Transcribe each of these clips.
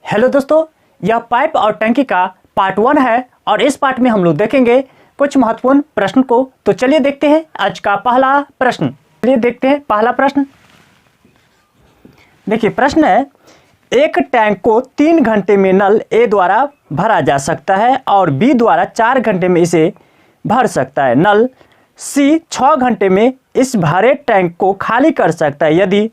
Hello दोस्तों, यह pipe और टंकी का पार्ट 1 है और इस पार्ट में हम लोग देखेंगे कुछ महत्वपूर्ण प्रश्न को। तो चलिए देखते हैं आज का पहला प्रश्न। चलिए देखते हैं पहला प्रश्न। देखिए प्रश्न है, एक टैंक को 3 घंटे में नल ए द्वारा भरा जा सकता है और बी द्वारा 4 घंटे में इसे भर सकता है। नल सी 6 घंटे में इस भरे टैंक को खाली कर सकता है। यदि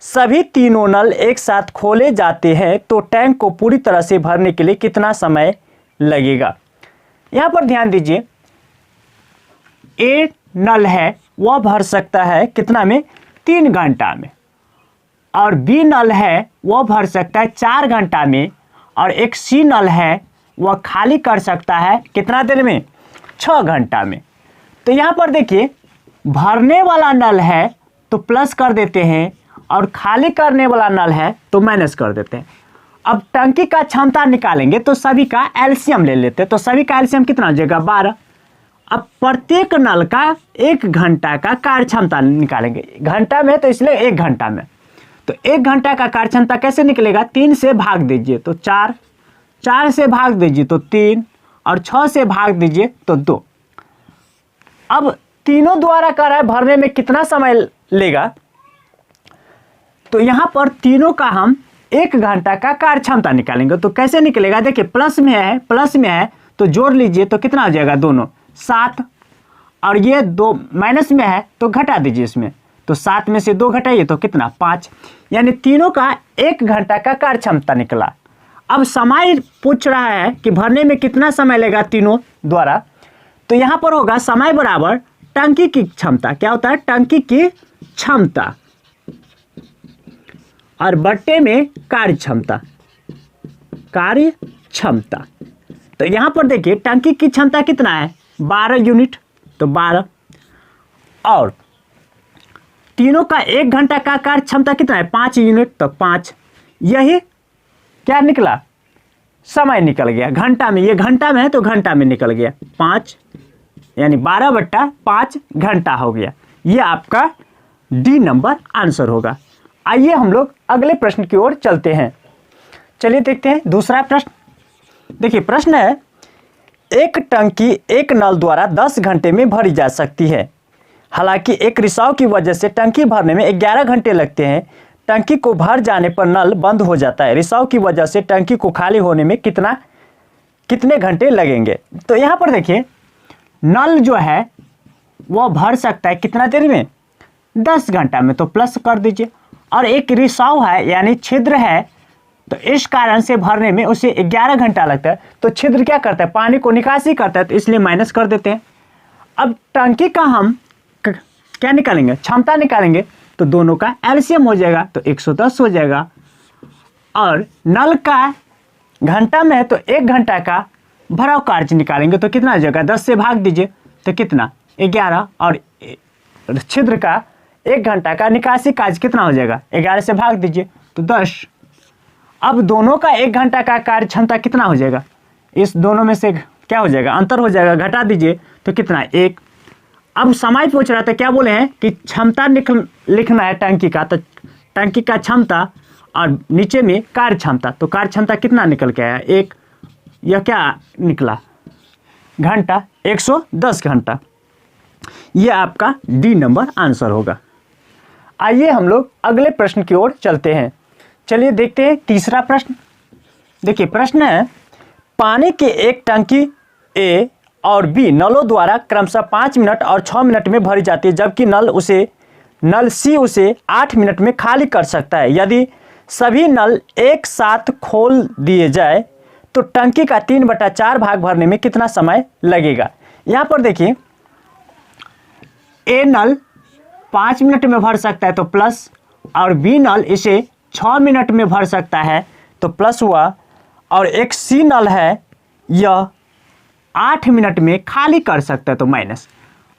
सभी तीनों नल एक साथ खोले जाते हैं तो टैंक को पूरी तरह से भरने के लिए कितना समय लगेगा। यहाँ पर ध्यान दीजिए, ए नल है वह भर सकता है कितना में, 3 घंटा में, और बी नल है वह भर सकता है 4 घंटा में, और एक सी नल है वह खाली कर सकता है कितना देर में, 6 घंटा में। तो यहाँ पर देखिए, भरने वाला नल है तो प्लस कर देते हैं और खाली करने वाला नल है तो माइनस कर देते हैं। अब टंकी का क्षमता निकालेंगे तो सभी का एलसीएम ले लेते हैं। तो सभी का एलसीएम कितना हो जाएगा, 12। अब प्रत्येक नल का 1 घंटा का कार्य क्षमता निकालेंगे, घंटा में तो इसलिए 1 घंटा में। तो 1 घंटा का कार्य क्षमता कैसे निकलेगा, 3 से भाग दीजिए तो 4, 4 से भाग दीजिए तो 3, और 6 से भाग दीजिए तो 2। अब तीनों द्वारा कर रहा है, भरने में कितना समय लेगा, तो यहाँ पर तीनों का हम 1 घंटा का कार्य क्षमता निकालेंगे। तो कैसे निकलेगा, देखिए प्लस में है तो जोड़ लीजिए तो कितना हो जाएगा, दोनों 7, और ये 2 माइनस में है तो घटा दीजिए इसमें, तो 7 में से 2 घटाइए तो कितना, 5। यानी तीनों का 1 घंटा का कार्य क्षमता निकला। अब समय पूछ रहा है कि भरने में कितना समय लेगा तीनों द्वारा, तो यहाँ पर होगा समय बराबर टंकी की क्षमता। क्या होता है, टंकी की क्षमता, और बट्टे में कार्य क्षमता, कार्य क्षमता। तो यहां पर देखिए टंकी की क्षमता कितना है, 12 यूनिट, तो 12, और तीनों का 1 घंटा का कार्य क्षमता कितना है, 5 यूनिट, तो 5। यही क्या निकला, समय निकल गया घंटा में। ये घंटा में है तो घंटा में निकल गया 5, यानी 12/5 घंटा हो गया। ये आपका डी नंबर आंसर होगा। आइए हम लोग अगले प्रश्न की ओर चलते हैं। चलिए देखते हैं दूसरा प्रश्न। देखिए प्रश्न है, एक टंकी एक नल द्वारा 10 घंटे में भरी जा सकती है। हालांकि एक रिसाव की वजह से टंकी भरने में 11 घंटे लगते हैं। टंकी को भर जाने पर नल बंद हो जाता है। रिसाव की वजह से टंकी को खाली होने में कितने घंटे लगेंगे। तो यहाँ पर देखिए, नल जो है वह भर सकता है कितना देर में, 10 घंटा में, तो प्लस कर दीजिए। और एक रिसाव है यानी छिद्र है, तो इस कारण से भरने में उसे 11 घंटा लगता है। तो छिद्र क्या करता है, पानी को निकासी करता है, तो इसलिए माइनस कर देते हैं। अब टंकी का हम क्या निकालेंगे, क्षमता निकालेंगे, तो दोनों का एलसीएम हो जाएगा तो 110 हो जाएगा। और नल का घंटा में है तो 1 घंटा का भराव कार्य निकालेंगे तो कितना हो जाएगा, 10 से भाग dीजिए तो कितना, 11, और छिद्र का 1 घंटा का निकासी कार्य कितना हो जाएगा, 11 से भाग दीजिए तो 10। अब दोनों का 1 घंटा का कार्य क्षमता कितना हो जाएगा, इस दोनों में से क्या हो जाएगा, अंतर हो जाएगा, घटा दीजिए तो कितना, 1। अब समय पूछ रहा था, क्या बोले हैं कि क्षमता लिखना है टंकी का, तो टंकी का क्षमता और नीचे में कार्य क्षमता, तो कार्य क्षमता कितना निकल के आया, 1। यह क्या निकला, घंटा, 110 घंटा। यह आपका डी नंबर आंसर होगा। आइए हम लोग अगले प्रश्न की ओर चलते हैं। चलिए देखते हैं तीसरा प्रश्न। देखिए प्रश्न है, पानी की एक टंकी ए और बी नलों द्वारा क्रमशः 5 मिनट और 6 मिनट में भरी जाती है, जबकि नल सी उसे 8 मिनट में खाली कर सकता है। यदि सभी नल एक साथ खोल दिए जाए तो टंकी का 3/4 भाग भरने में कितना समय लगेगा। यहाँ पर देखिए, ए नल 5 मिनट में भर सकता है तो प्लस, और बी नल इसे 6 मिनट में भर सकता है तो प्लस हुआ, और एक सी नल है यह 8 मिनट में खाली कर सकता है तो माइनस।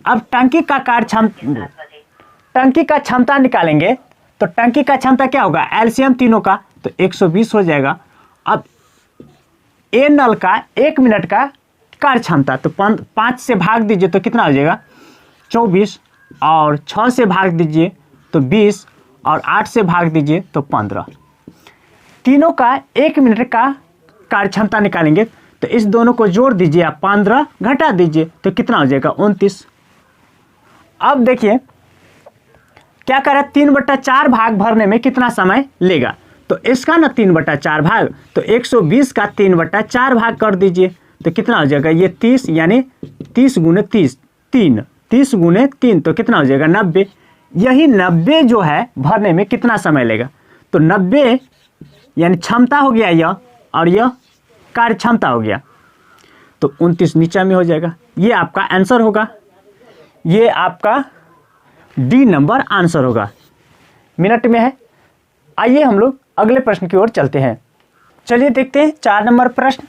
अब टंकी का क्षमता निकालेंगे तो टंकी का क्षमता क्या होगा, एलसीएम तीनों का तो 120 हो जाएगा। अब ए नल का 1 मिनट का कार्य क्षमता, तो 5 से भाग दीजिए तो कितना हो जाएगा, 24, और 6 से भाग दीजिए तो 20, और 8 से भाग दीजिए तो 15। तीनों का 1 मिनट का कार्य क्षमता निकालेंगे तो इस दोनों को जोड़ दीजिए आप, 15 घटा दीजिए तो कितना हो जाएगा 29। अब देखिए क्या करें, 3/4 भाग भरने में कितना समय लेगा, तो इसका ना 3/4 भाग, तो 120 का 3/4 भाग कर दीजिए तो कितना हो जाएगा, ये 30 यानी 30 गुने 30 3, 30 गुने 3 तो कितना हो जाएगा 90। यही 90 जो है भरने में कितना समय लेगा, तो 90 यानी क्षमता हो गया यह, और यह कार्य क्षमता हो गया, तो 29 नीचे में हो जाएगा। ये आपका आंसर होगा, ये आपका डी नंबर आंसर होगा। मिनट में है। आइए हम लोग अगले प्रश्न की ओर चलते हैं। चलिए देखते हैं 4 नंबर प्रश्न।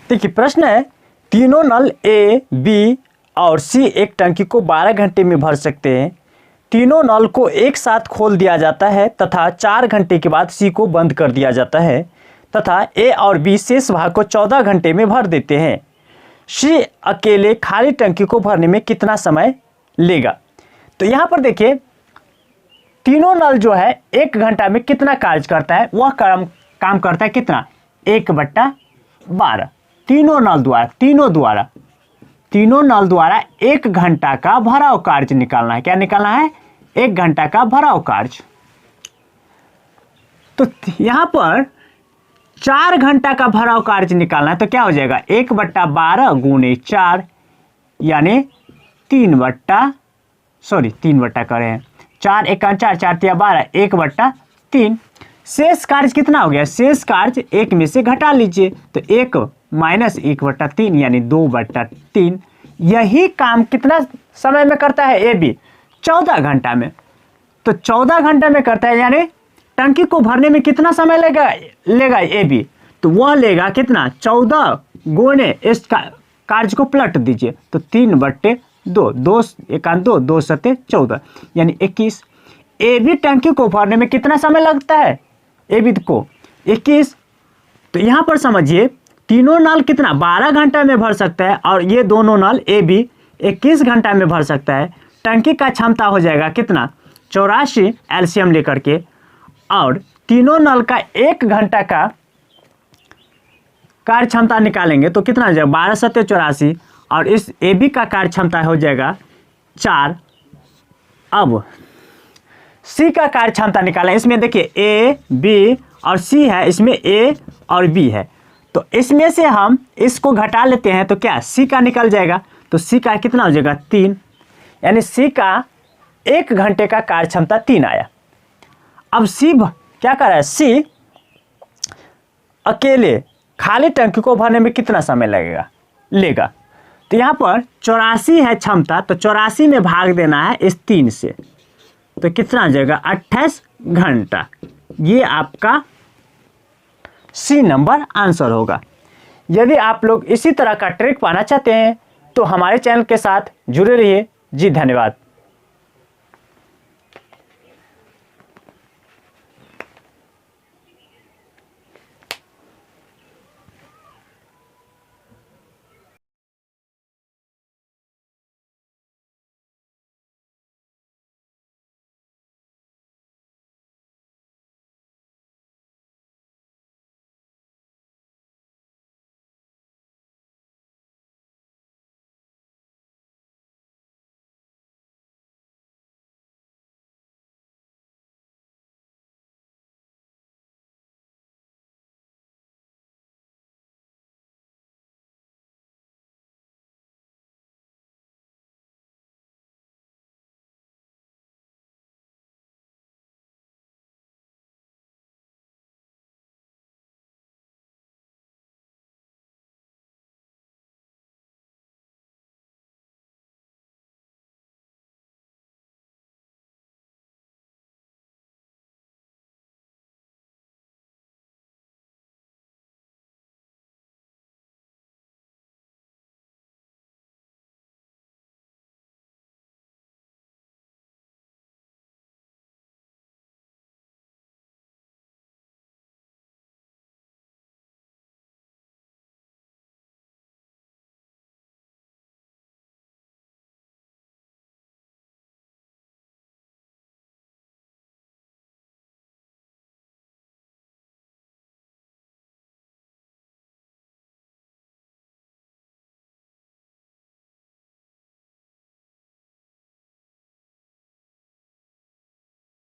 देखिए प्रश्न है, तीनों नल ए, बी और सी एक टंकी को 12 घंटे में भर सकते हैं। तीनों नल को एक साथ खोल दिया जाता है तथा 4 घंटे के बाद सी को बंद कर दिया जाता है तथा ए और बी शेष भाग को 14 घंटे में भर देते हैं। सी अकेले खाली टंकी को भरने में कितना समय लेगा। तो यहाँ पर देखिए तीनों नल जो है 1 घंटा में कितना कार्य करता है, वह काम करता है कितना, 1/12। तीनों नल द्वारा 1 घंटा का भराव कार्य निकालना है। क्या निकालना है, 1 घंटा का भराव कार्य। तो यहाँ पर 4 घंटा का भराव कार्य निकालना है तो क्या हो जाएगा, 1/12 गुणे 4 यानी 3 करें 4 1 4 4 3 12 1/3। शेष कार्य कितना हो गया, शेष कार्य 1 में से घटा लीजिए तो 1 माइनस 1/3 यानी 2/3। यही काम कितना समय में करता है ए बी, 14 घंटा में। तो 14 घंटे में करता है यानी टंकी को भरने में कितना समय लेगा ए बी, तो वह लेगा कितना 14 गुणे इस कार्य को पलट दीजिए तो 3/2 2 1 2 2 7 14 यानी 21। ए बी टंकी को भरने में कितना समय लगता है, ए बी को 21। तो यहाँ पर समझिए तीनों नल कितना 12 घंटा में भर सकता है और ये दोनों नल ए बी 21 घंटा में भर सकता है। टंकी का क्षमता हो जाएगा कितना 84 एलसीएम लेकर के, और तीनों नल का 1 घंटा का कार्य क्षमता निकालेंगे तो कितना हो जाएगा 12 7 84 और इस ए बी का कार्य क्षमता हो जाएगा 4। अब सी का कार्य क्षमता निकालें, इसमें देखिए ए बी और सी है, इसमें ए और बी है तो इसमें से हम इसको घटा लेते हैं तो क्या सी का निकल जाएगा, तो सी का कितना हो जाएगा 3 यानी सी का 1 घंटे का कार्य क्षमता 3 आया। अब सी क्या कर रहा है, सी अकेले खाली टंकी को भरने में कितना समय लेगा। तो यहाँ पर 84 है क्षमता, तो 84 में भाग देना है इस 3 से तो कितना आ जाएगा 28 घंटा। ये आपका सी नंबर आंसर होगा। यदि आप लोग इसी तरह का ट्रिक पाना चाहते हैं तो हमारे चैनल के साथ जुड़े रहिए। जी धन्यवाद।